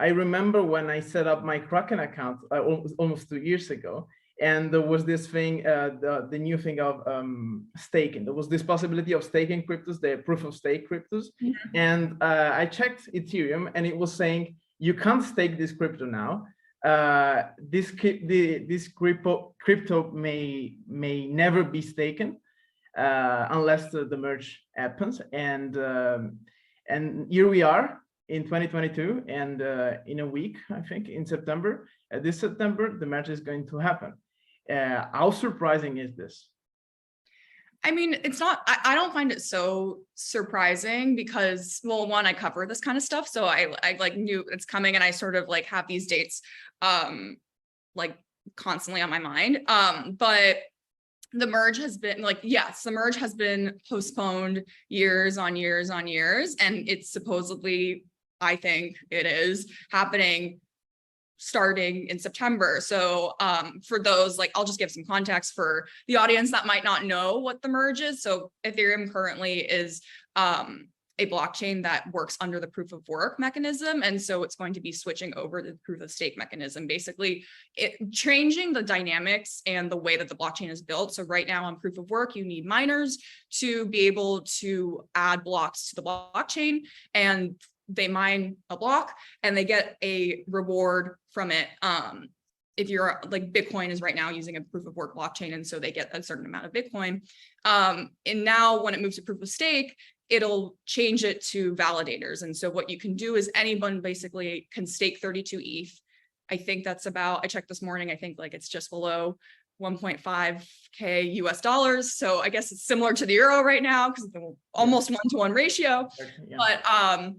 I remember when I set up my Kraken account almost 2 years ago, and there was this thing, the new thing of staking. There was this possibility of staking cryptos, the proof of stake cryptos. Mm-hmm. And I checked Ethereum, and it was saying, you can't stake this crypto now. This crypto may never be staken unless the merge happens. And here we are in 2022, and in a week, I think in September, this September, the merge is going to happen. How surprising is this? I mean, it's not, I don't find it so surprising because, well, one, I cover this kind of stuff. So I like knew it's coming, and I sort of like have these dates like constantly on my mind. But the merge has been like, yes, the merge has been postponed years on years on years. And it's supposedly, I think it is happening starting in September. So for those, like, I'll just give some context for the audience that might not know what the merge is. So Ethereum currently is a blockchain that works under the proof of work mechanism. And so it's going to be switching over to the proof of stake mechanism, basically changing the dynamics and the way that the blockchain is built. So right now on proof of work, you need miners to be able to add blocks to the blockchain, and they mine a block and they get a reward from it. If you're like, Bitcoin is right now using a proof of work blockchain, and so they get a certain amount of Bitcoin. And now when it moves to proof of stake, it'll change it to validators. And so what you can do is anyone basically can stake 32 ETH. I think that's about, I checked this morning, I think like it's just below 1.5K US dollars. So I guess it's similar to the euro right now because it's almost 1-to-1 ratio. Yeah.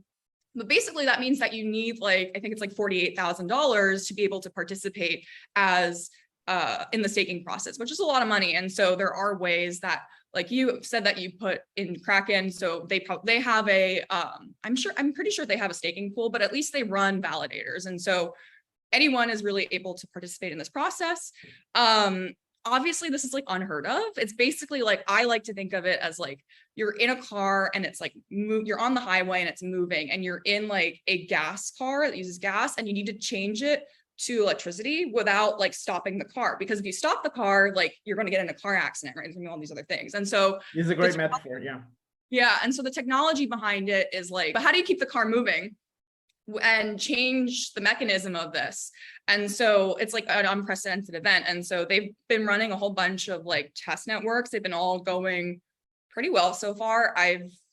But basically that means that you need like, I think it's like $48,000 to be able to participate as in the staking process, which is a lot of money. And so there are ways that, like you said, that you put in Kraken. So they have a, I'm pretty sure they have a staking pool, but at least they run validators. And so anyone is really able to participate in this process. Obviously this is like unheard of. It's basically like, I like to think of it as like, you're in a car and it's like, you're on the highway and it's moving, and you're in like a gas car that uses gas, and you need to change it to electricity without like stopping the car, because if you stop the car, like you're going to get in a car accident, right? And all these other things. And so it's a great metaphor. Yeah. Yeah. And so the technology behind it is like, but how do you keep the car moving and change the mechanism of this? And so it's like an unprecedented event. And so they've been running a whole bunch of like test networks. They've been all going pretty well so far.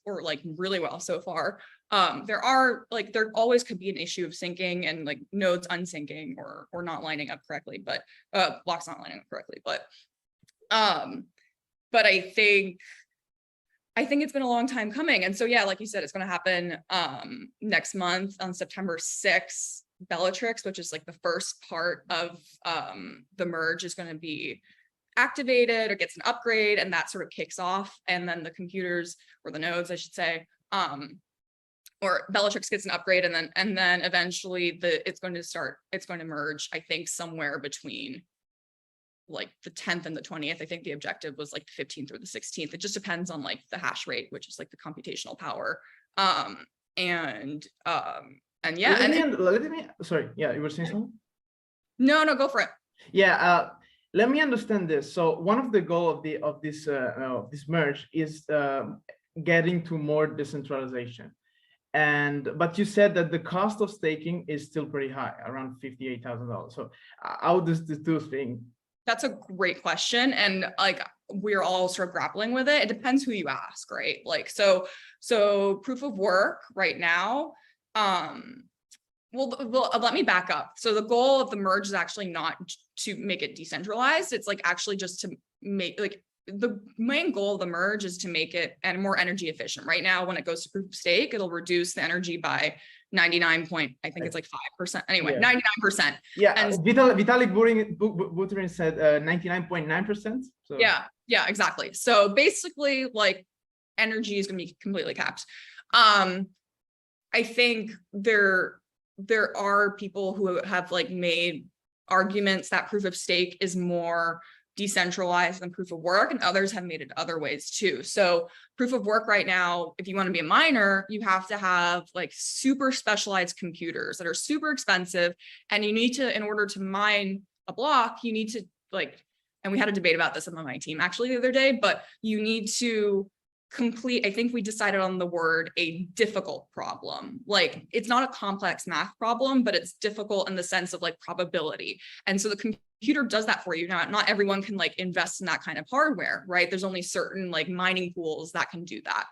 Or like really well so far. There always could be an issue of syncing and like nodes unsyncing or not lining up correctly, but blocks not lining up correctly. But I think it's been a long time coming. And so, yeah, like you said, it's going to happen next month on September 6th. Bellatrix, which is like the first part of the merge, is going to be activated or gets an upgrade, and that sort of kicks off. And then the computers, or the nodes, I should say, or Bellatrix gets an upgrade, and then eventually it's going to merge, I think, somewhere between like the 10th and the 20th. I think the objective was like the 15th or the 16th. It just depends on like the hash rate, which is like the computational power. Sorry, yeah, you were saying something? No, go for it. Yeah, let me understand this. So one of the goals of this merge is getting to more decentralization. But you said that the cost of staking is still pretty high, around $58,000. So how does this two things? That's a great question. And like, we're all sort of grappling with it. It depends who you ask, right? Like, so proof of work right now, well, let me back up. So the goal of the merge is actually not to make it decentralized. It's like actually just to make, like, the main goal of the merge is to make it more energy efficient. Right now, when it goes to proof of stake, it'll reduce the energy by 99 point, I think it's like 5%. Anyway, yeah. 99%. Yeah, and Vitalik Buterin said 99.9%. So. Yeah, exactly. So basically, like, energy is going to be completely capped. I think there are people who have like made arguments that proof of stake is more decentralized than proof of work, and others have made it other ways too. So proof of work right now, if you want to be a miner, you have to have like super specialized computers that are super expensive. And you need to, in order to mine a block, you need to like, and we had a debate about this among my team actually the other day, but you need to complete, I think we decided on the word, a difficult problem. Like it's not a complex math problem, but it's difficult in the sense of like probability. And so the computer does that for you. Now, not everyone can like invest in that kind of hardware, right? There's only certain like mining pools that can do that.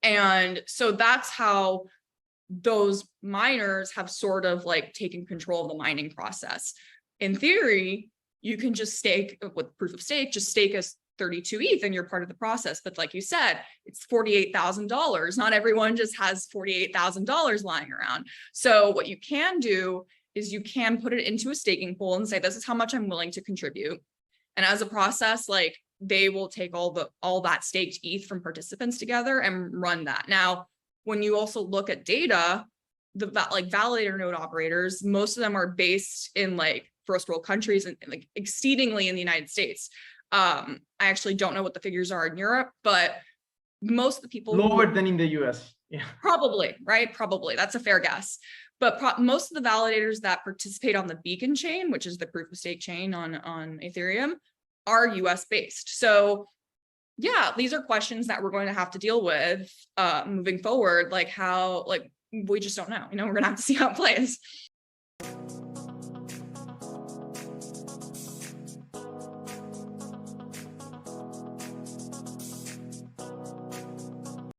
And so that's how those miners have sort of like taken control of the mining process. In theory, you can just stake with proof of stake, just stake as 32 ETH and you're part of the process. But like you said, it's $48,000. Not everyone just has $48,000 lying around. So what you can do is you can put it into a staking pool and say, this is how much I'm willing to contribute. And as a process, like they will take all that staked ETH from participants together and run that. Now, when you also look at data, the like validator node operators, most of them are based in like first world countries and like exceedingly in the United States. I actually don't know what the figures are in Europe, but most of the people lower than in the US. Yeah, probably, right? Probably, that's a fair guess. But most of the validators that participate on the Beacon chain, which is the proof of stake chain on Ethereum, are US based. So yeah, these are questions that we're going to have to deal with moving forward. Like how, like we just don't know. You know, we're gonna have to see how it plays.